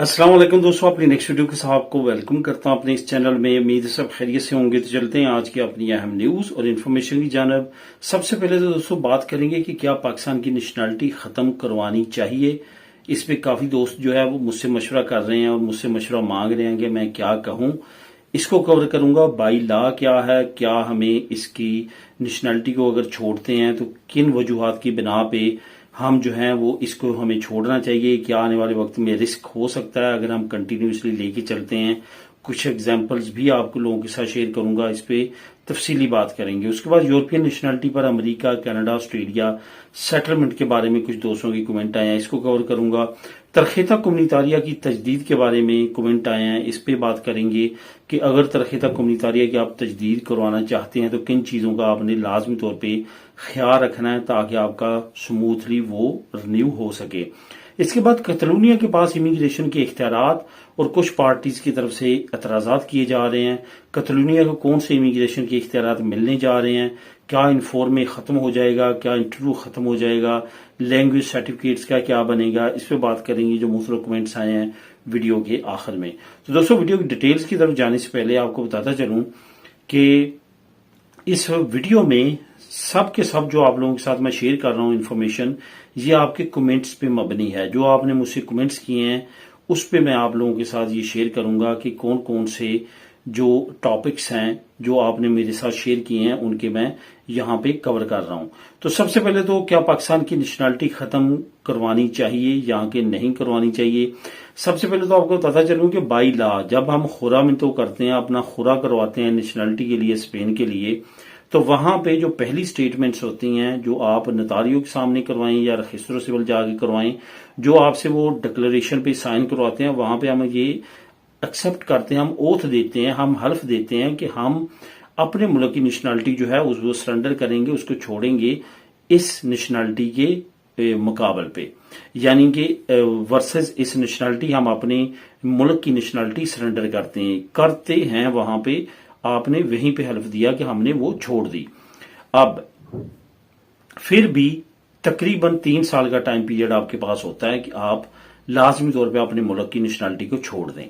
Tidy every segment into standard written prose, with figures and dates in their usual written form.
अस्सलाम वालेकुम दोस्तों, अपनी नेक्स्ट वीडियो के साथ आपको वेलकम करता हूं अपने इस चैनल में। उम्मीद है सब खैरियत से होंगे। तो चलते हैं आज की अपनी अहम न्यूज और इन्फॉर्मेशन की जानब। सबसे पहले तो दोस्तों बात करेंगे कि क्या पाकिस्तान की नेशनलिटी खत्म करवानी चाहिए। इस पे काफी दोस्त जो है वो मुझसे मशवरा कर रहे हैं और मुझसे मशवरा मांग रहे हैं कि मैं क्या कहूं। इसको कवर करूंगा। बाई लॉ क्या है, क्या हमें इसकी नेशनलिटी को अगर छोड़ते हैं तो किन वजूहात की बिना पे हम जो हैं वो इसको हमें छोड़ना चाहिए। क्या आने वाले वक्त में रिस्क हो सकता है अगर हम कंटिन्यूसली लेके चलते हैं। कुछ एग्जांपल्स भी आपको लोगों के साथ शेयर करूंगा, इस पे तफसीली बात करेंगे। उसके बाद यूरोपियन नेशनलिटी पर अमेरिका, कनाडा, ऑस्ट्रेलिया सेटलमेंट के बारे में कुछ दोस्तों की कमेंट आए हैं, इसको कवर करूंगा। तरखेता कम्युनितारिया की तजदीद के बारे में कमेंट आए हैं, इस पे बात करेंगे कि अगर तरखेता कम्युनितारिया की आप तजदीद करवाना चाहते हैं तो किन चीजों का आपने लाजमी तौर पे ख्याल रखना है ताकि आपका स्मूथली वो रिन्यू हो सके। इसके बाद कतलूनिया के पास इमिग्रेशन के इख्तियारात और कुछ पार्टीज की तरफ से एतराजात किए जा रहे हैं। कतलूनिया को कौन से इमिग्रेशन के इख्तियारात मिलने जा रहे हैं, क्या इन्फॉर्मे खत्म हो जाएगा, क्या इंटरव्यू खत्म हो जाएगा, लैंग्वेज सर्टिफिकेट्स का क्या बनेगा, इस पे बात करेंगे जो मुख्तलिफ कमेंट्स आए हैं वीडियो के आखिर में। तो दोस्तों वीडियो की डिटेल्स की तरफ जाने से पहले आपको बताता चलूं कि इस वीडियो में सब के सब जो आप लोगों के साथ मैं शेयर कर रहा हूं इन्फॉर्मेशन, ये आपके कमेंट्स पे मबनी है। जो आपने मुझसे कमेंट्स किए हैं उस पे मैं आप लोगों के साथ ये शेयर करूंगा कि कौन कौन से जो टॉपिक्स हैं जो आपने मेरे साथ शेयर किए हैं उनके मैं यहां पे कवर कर रहा हूं। तो सबसे पहले तो क्या पाकिस्तान की नेशनलिटी खत्म करवानी चाहिए या कि नहीं करवानी चाहिए। सबसे पहले तो आपको पता चलूं कि बाई लॉ जब हम खुरा में तो करते हैं, अपना खुरा करवाते हैं नेशनलिटी के लिए, स्पेन के लिए, तो वहां पे जो पहली स्टेटमेंट्स होती हैं जो आप नतारियों के सामने करवाएं या रजिस्टर सिविल जाके करवाएं, जो आपसे वो डिक्लेरेशन पे साइन करवाते हैं, वहां पे हम ये एक्सेप्ट करते हैं, हम ओथ देते हैं, हम हल्फ देते हैं कि हम अपने मुल्क की नेशनलिटी जो है उसको सरेंडर करेंगे, उसको छोड़ेंगे इस नेशनलिटी के मुकाबल पे, यानी कि वर्सेस इस नेशनलिटी हम अपने मुल्क की नेशनलिटी सरेंडर करते हैं वहां पे आपने वहीं पे हल्फ दिया कि हमने वो छोड़ दी। अब फिर भी तकरीबन 3 साल का टाइम पीरियड आपके पास होता है कि आप लाजमी तौर पे अपने मुल्क की नेशनलिटी को छोड़ दें।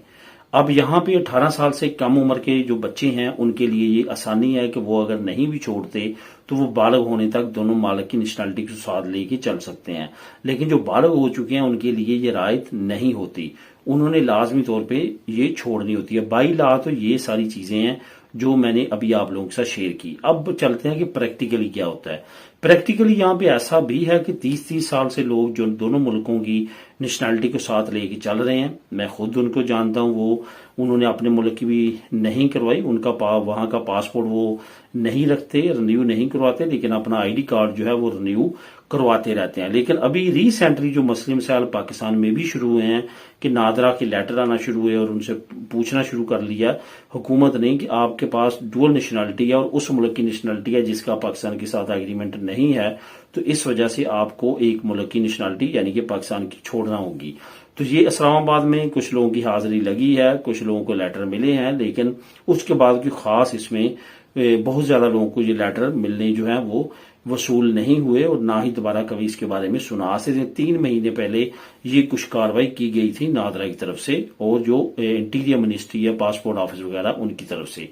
अब यहां पे 18 साल से कम उम्र के जो बच्चे हैं उनके लिए ये आसानी है कि वो अगर नहीं भी छोड़ते तो वो बालग होने तक दोनों मालिक की नेशनलिटी को साथ लेके चल सकते हैं। लेकिन जो बालग हो चुके हैं उनके लिए ये रायत नहीं होती, उन्होंने लाजमी तौर पे ये छोड़नी होती है। बाई लॉ तो ये सारी चीजें हैं जो मैंने अभी आप लोगों के साथ शेयर की। अब चलते हैं कि प्रैक्टिकली क्या होता है। प्रैक्टिकली यहाँ पे ऐसा भी है कि 30-30 साल से लोग जो दोनों मुल्कों की नेशनलिटी को साथ लेके चल रहे हैं, मैं खुद उनको जानता हूँ, वो उन्होंने अपने मुल्क की भी नहीं करवाई, उनका वहां का पासपोर्ट वो नहीं रखते, रिन्यू नहीं करवाते, लेकिन अपना आईडी कार्ड जो है वो रिन्यू करवाते रहते हैं। लेकिन अभी रिसेंटली जो मसले मसाइल पाकिस्तान में भी शुरू हुए हैं कि नादरा के लेटर आना शुरू हुए और उनसे पूछना शुरू कर लिया हुकूमत ने कि आपके पास डुअल नेशनलिटी है और उस मुल्क की नेशनलिटी है जिसका पाकिस्तान के साथ एग्रीमेंट नहीं है, तो इस वजह से आपको एक मुल्क की नेशनलिटी यानी कि पाकिस्तान की छोड़ना होगी। तो ये इस्लामाबाद में कुछ लोगों की हाजिरी लगी है, कुछ लोगों को लेटर मिले हैं, लेकिन उसके बाद कोई खास इसमें बहुत ज्यादा लोगों को ये लेटर मिलने जो है वो वसूल नहीं हुए और ना ही दोबारा कभी इसके बारे में सुना। आज से 3 महीने पहले ये कुछ कार्रवाई की गई थी नादरा की तरफ से और जो इंटीरियर मिनिस्ट्री है, पासपोर्ट ऑफिस वगैरह, उनकी तरफ से।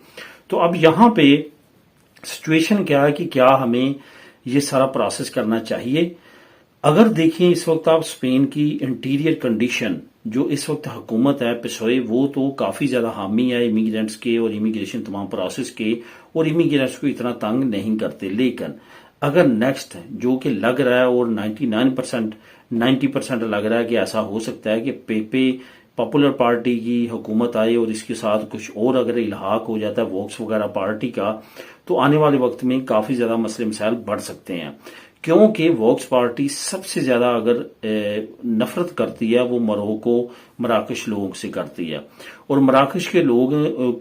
तो अब यहां पे सिचुएशन क्या है कि क्या हमें ये सारा प्रोसेस करना चाहिए। अगर देखें इस वक्त आप स्पेन की इंटीरियर कंडीशन, जो इस वक्त हुकूमत है पिसोए, वो तो काफी ज्यादा हामी है इमिग्रेंट्स के और इमिग्रेशन तमाम प्रोसेस के, और इमिग्रेंट्स को इतना तंग नहीं करते। लेकिन अगर नेक्स्ट जो कि लग रहा है और 90% लग रहा है कि ऐसा हो सकता है कि पेपे पॉपुलर पार्टी की हुकूमत आए और इसके साथ कुछ और अगर इल्हाक हो जाता है वोक्स वगैरह पार्टी का, तो आने वाले वक्त में काफी ज्यादा मसले मसाइल बढ़ सकते हैं। क्योंकि वोक्स पार्टी सबसे ज्यादा अगर नफरत करती है वो मोरक्को मराकश लोगों से करती है, और मराकश के लोग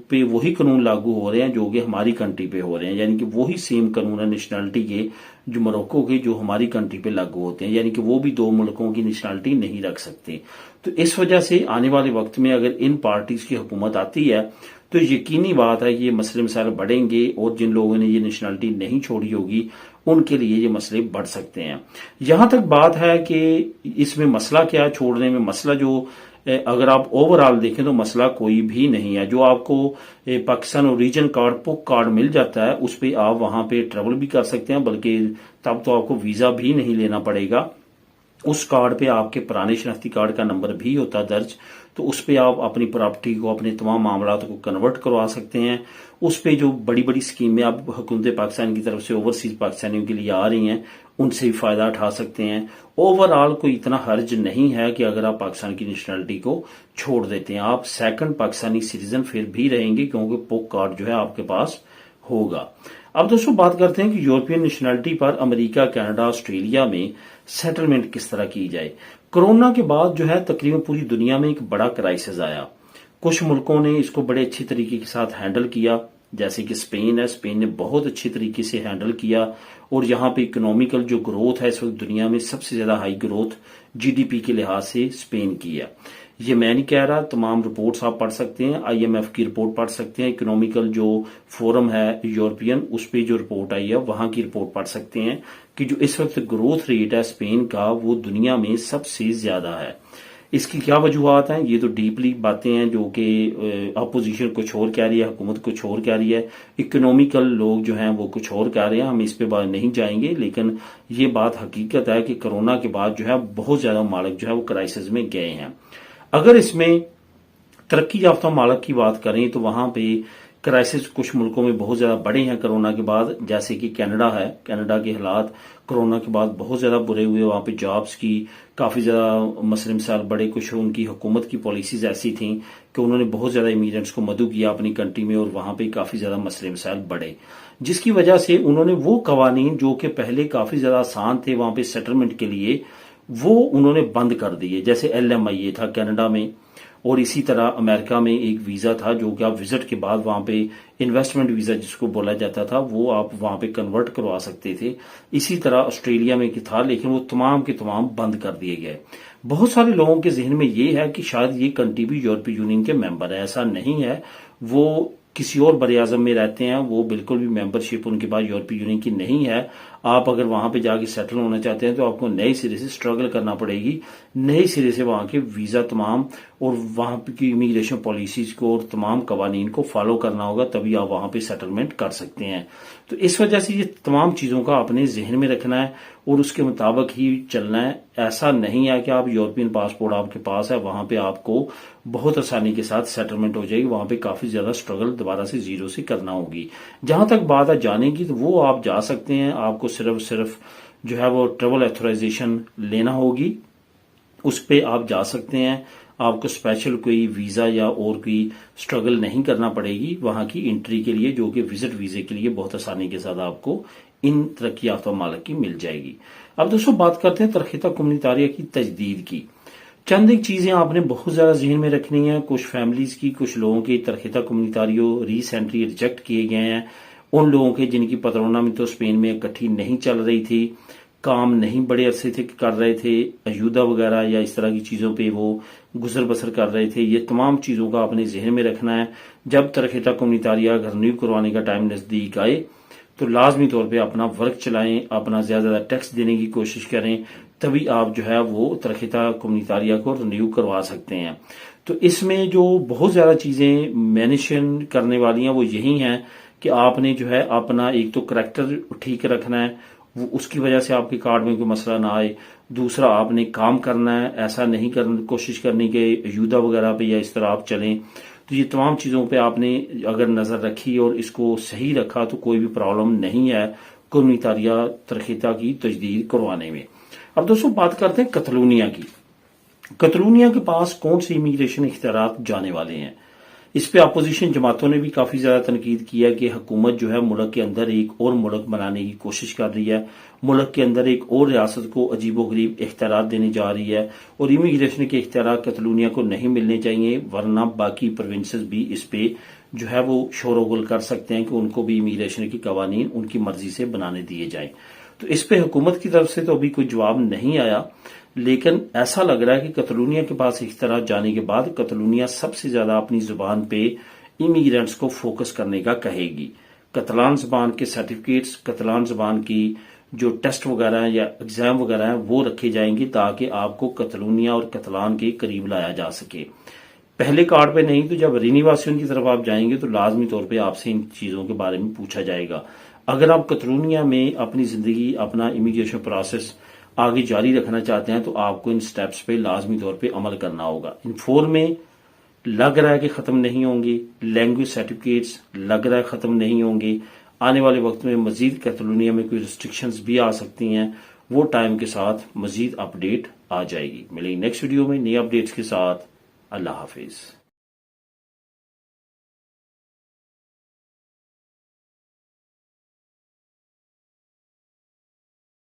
पे वही कानून लागू हो रहे हैं जो कि हमारी कंट्री पे हो रहे हैं, यानी कि वही सेम कानून है नेशनलिटी के जो मोरक्को के जो हमारी कंट्री पे लागू होते हैं, यानी कि वो भी 2 मुल्कों की नेशनलिटी नहीं रख सकते। तो इस वजह से आने वाले वक्त में अगर इन पार्टीज की हुकूमत आती है तो यकीनी बात है ये मसले मसाइल बढ़ेंगे और जिन लोगों ने ये नेशनलिटी नहीं छोड़ी होगी उनके लिए ये मसले बढ़ सकते हैं। यहां तक बात है कि इसमें मसला क्या है छोड़ने में, मसला जो अगर आप ओवरऑल देखें तो मसला कोई भी नहीं है। जो आपको पाकिस्तान ओरिजिन कार्ड पुक कार्ड मिल जाता है उस पे आप वहां पे ट्रेवल भी कर सकते हैं, बल्कि तब तो आपको वीजा भी नहीं लेना पड़ेगा। उस कार्ड पे आपके पुराने शनाख्ती कार्ड का नंबर भी होता दर्ज, तो उस पे आप अपनी प्रॉपर्टी को, अपने तमाम मामलात को कन्वर्ट करवा सकते हैं। उस पे जो बड़ी बड़ी स्कीमें अब हुकूमत पाकिस्तान की तरफ से ओवरसीज पाकिस्तानियों के लिए आ रही हैं उनसे भी फायदा उठा सकते हैं। ओवरऑल कोई इतना हर्ज नहीं है कि अगर आप पाकिस्तान की नेशनलिटी को छोड़ देते हैं, आप सेकंड पाकिस्तानी सिटीजन फिर भी रहेंगे, क्योंकि पुक कार्ड जो है आपके पास होगा। अब दोस्तों बात करते हैं कि यूरोपियन नेशनलिटी पर अमेरिका, कनाडा, ऑस्ट्रेलिया में सेटलमेंट किस तरह की जाए। कोरोना के बाद जो है तकरीबन पूरी दुनिया में एक बड़ा क्राइसिस आया। कुछ मुल्कों ने इसको बड़े अच्छी तरीके के साथ हैंडल किया, जैसे कि स्पेन है। स्पेन ने बहुत अच्छी तरीके से हैंडल किया और यहाँ पे इकोनॉमिकल जो ग्रोथ है इस वक्त दुनिया में सबसे ज्यादा हाई ग्रोथ जीडीपी के लिहाज से स्पेन की है। ये मैं नहीं कह रहा, तमाम रिपोर्ट्स आप पढ़ सकते हैं, आईएमएफ की रिपोर्ट पढ़ सकते हैं, इकोनॉमिकल जो फोरम है यूरोपियन उस पे जो रिपोर्ट आई है वहां की रिपोर्ट पढ़ सकते हैं कि जो इस वक्त ग्रोथ रेट है स्पेन का वो दुनिया में सबसे ज्यादा है। इसकी क्या वजूहत हैं, ये तो डीपली बातें हैं जो कि अपोजिशन कुछ और कह रही है, हुकूमत कुछ और कह रही है, इकोनॉमिकल लोग जो हैं वो कुछ और कह रहे हैं। हम इस पे बात नहीं जाएंगे, लेकिन ये बात हकीकत है कि कोरोना के बाद जो है बहुत ज्यादा मालिक जो है वो क्राइसिस में गए हैं। अगर इसमें तरक्की याफ्ता मालिक की बात करें तो वहां पे क्राइसिस कुछ मुल्कों में बहुत ज्यादा बढ़े हैं कोरोना के बाद, जैसे कि कनाडा है। कनाडा के हालात कोरोना के बाद बहुत ज्यादा बुरे हुए, वहां पे जॉब्स की काफी ज्यादा मसले मसाइल बढ़े। कुछ उनकी हुकूमत की पॉलिसीज ऐसी थी कि उन्होंने बहुत ज्यादा इमिग्रेंट्स को मदू किया अपनी कंट्री में और वहां पे काफी ज्यादा मसले मसाइल बढ़े, जिसकी वजह से उन्होंने वो कवानीन जो कि पहले काफी ज्यादा आसान थे वहां पे सेटलमेंट के लिए, वो उन्होंने बंद कर दिए। जैसे LMIA था कनाडा में, और इसी तरह अमेरिका में एक वीजा था जो कि आप विजिट के बाद वहां पे इन्वेस्टमेंट वीजा जिसको बोला जाता था वो आप वहां पे कन्वर्ट करवा सकते थे। इसी तरह ऑस्ट्रेलिया में था, लेकिन वो तमाम के तमाम बंद कर दिए गए। बहुत सारे लोगों के जहन में ये है कि शायद ये कंट्री भी यूरोपीय यूनियन के मेंबर है। ऐसा नहीं है, वो किसी और बड़े आजम में रहते हैं, वो बिल्कुल भी मेंबरशिप उनके पास यूरोपीय यूनियन की नहीं है। आप अगर वहां पे जाके सेटल होना चाहते हैं तो आपको नए सिरे से स्ट्रगल करना पड़ेगी, नए सिरे से वहां के वीजा तमाम और वहां की इमिग्रेशन पॉलिसीज को और तमाम कवानीन को फॉलो करना होगा, तभी आप वहां पे सेटलमेंट कर सकते हैं। तो इस वजह से ये तमाम चीजों का अपने जहन में रखना है और उसके मुताबिक ही चलना है। ऐसा नहीं है कि आप यूरोपियन पासपोर्ट आपके पास है वहां पे आपको बहुत आसानी के साथ सेटलमेंट हो जाएगी, वहां पे काफी ज्यादा स्ट्रगल दोबारा से जीरो से करना होगी। जहां तक बात है जाने की, तो वो आप जा सकते हैं, आपको सिर्फ जो है वो ट्रेवल ऑथराइजेशन लेना होगी, उस पे आप जा सकते हैं। आपको स्पेशल कोई वीजा या और कोई स्ट्रगल नहीं करना पड़ेगी वहां की एंट्री के लिए, जो कि विजिट वीजे के लिए बहुत आसानी के साथ आपको इन तरक्की याफ्ता मालिक की मिल जाएगी। अब दोस्तों बात करते हैं तरखीता कम्युनितारिया की तजदीद की। चंद एक चीजें आपने बहुत ज्यादा जहन में रखनी है। कुछ फैमिलीज की, कुछ लोगों के तरखीता कम्युनितारियो रिसेंटली रिजेक्ट किए गए हैं। उन लोगों के जिनकी पतरोना में तो स्पेन में इकट्ठी नहीं चल रही थी, काम नहीं बड़े अरसे से कर रहे थे, अयूदा वगैरह या इस तरह की चीजों पे वो गुजर बसर कर रहे थे। ये तमाम चीजों का आपने जहन में रखना है। जब तरखीता कम्युनितारिया घर न्यू करवाने का टाइम नजदीक आए तो लाजमी तौर पे अपना वर्क चलाएं, अपना ज्यादा ज्यादा टैक्स देने की कोशिश करें, तभी आप जो है वो तरखीता कम्युनितारिया को रिन्यू करवा सकते हैं। तो इसमें जो बहुत ज्यादा चीजें मेंशन करने वाली हैं वो यही हैं कि आपने जो है अपना एक तो करैक्टर ठीक रखना है, वो उसकी वजह से आपके कार्ड में कोई मसला ना आए। दूसरा, आपने काम करना है, ऐसा नहीं करने कोशिश करनी कि यूदा वगैरह पे या इस तरह आप चलें। तो ये तमाम चीजों पे आपने अगर नजर रखी और इसको सही रखा तो कोई भी प्रॉब्लम नहीं है कम्युनितारिया तरखीता की तजदीद करवाने में। अब दोस्तों बात करते हैं कतलूनिया की। कतलूनिया के पास कौन से इमिग्रेशन इख्तियारात जाने वाले हैं। इस पे अपोजिशन जमातों ने भी काफी ज्यादा तनकीद की है कि हुकूमत जो है मुल्क के अंदर एक और मुल्क बनाने की कोशिश कर रही है, मुल्क के अंदर एक और रियासत को अजीबोगरीब इख्तियारात देने जा रही है और इमिग्रेशन के इख्तियारात कतलूनिया को नहीं मिलने चाहिए, वरना बाकी प्रोविंसेस भी इस पे जो है वो शोरगुल कर सकते हैं कि उनको भी इमिग्रेशन की कवानीन उनकी मर्जी से बनाने दिए जाएं। तो इस पे हुकूमत की तरफ से तो अभी कोई जवाब नहीं आया, लेकिन ऐसा लग रहा है कि कतलूनिया के पास इख्तियारात जाने के बाद कतलूनिया सबसे ज्यादा अपनी जुबान पे इमिग्रेंट्स को फोकस करने का कहेगी। कतलान जुबान के सर्टिफिकेट्स, कतलान जुबान की جو ٹیسٹ وغیرہ ہیں یا ایگزام وغیرہ ہیں وہ رکھے جائیں گے تاکہ آپ کو کتلونیا اور کتلان کے قریب لایا جا سکے. پہلے کارڈ پہ نہیں تو جب رینیواسیون کی طرف آپ جائیں گے تو لازمی طور پہ آپ سے ان چیزوں کے بارے میں پوچھا جائے گا. اگر آپ کتلونیا میں اپنی زندگی اپنا امیگریشن پروسیس آگے جاری رکھنا چاہتے ہیں تو آپ کو ان سٹیپس پہ لازمی طور پہ عمل کرنا ہوگا. ان 4 میں لگ رہا ہے کہ ختم نہیں ہوں گے. لینگویج سرٹیفکیٹس لگ رہا ہے ختم نہیں ہوں گے. آنے والے وقت میں مزید کیٹالونیا میں کوئی ریسٹرکشنز بھی آ سکتی ہیں، وہ ٹائم کے ساتھ مزید اپڈیٹ آ جائے گی. ملیں نیکسٹ ویڈیو میں نئی اپڈیٹس کے ساتھ. اللہ حافظ.